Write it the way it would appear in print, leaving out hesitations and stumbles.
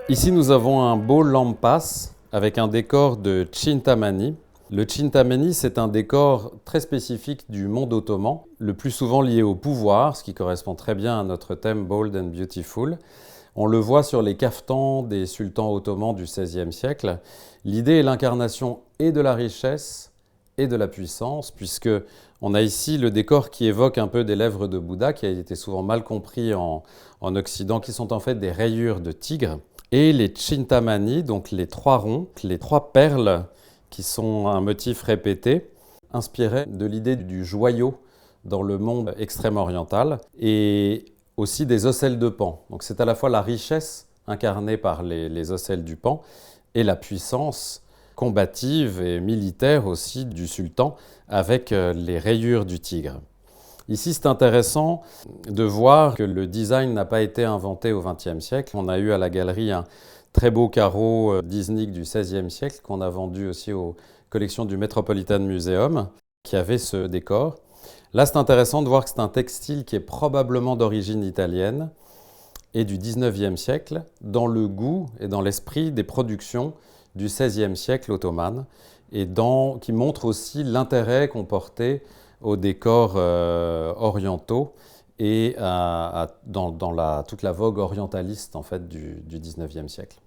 Ici, nous avons un beau lampas avec un décor de Chintamani. Le Chintamani, c'est un décor très spécifique du monde ottoman, le plus souvent lié au pouvoir, ce qui correspond très bien à notre thème Bold and Beautiful. On le voit sur les caftans des sultans ottomans du XVIe siècle. L'idée est l'incarnation et de la richesse et de la puissance, puisque on a ici le décor qui évoque un peu des lèvres de Bouddha, qui a été souvent mal compris en Occident, qui sont en fait des rayures de tigre. Et les Chintamani, donc les trois ronds, les trois perles, qui sont un motif répété, inspiré de l'idée du joyau dans le monde extrême oriental, et aussi des ocelles de Pan. Donc c'est à la fois la richesse incarnée par les ocelles du Pan et la puissance combative et militaire aussi du sultan avec les rayures du tigre. Ici, c'est intéressant de voir que le design n'a pas été inventé au XXe siècle. On a eu à la galerie un très beau carreau d'Iznik du XVIe siècle qu'on a vendu aussi aux collections du Metropolitan Museum, qui avait ce décor. Là, c'est intéressant de voir que c'est un textile qui est probablement d'origine italienne et du XIXe siècle, dans le goût et dans l'esprit des productions du XVIe siècle ottoman, et qui montre aussi l'intérêt qu'on portait aux décors orientaux et dans toute la vogue orientaliste en fait, du XIXe siècle.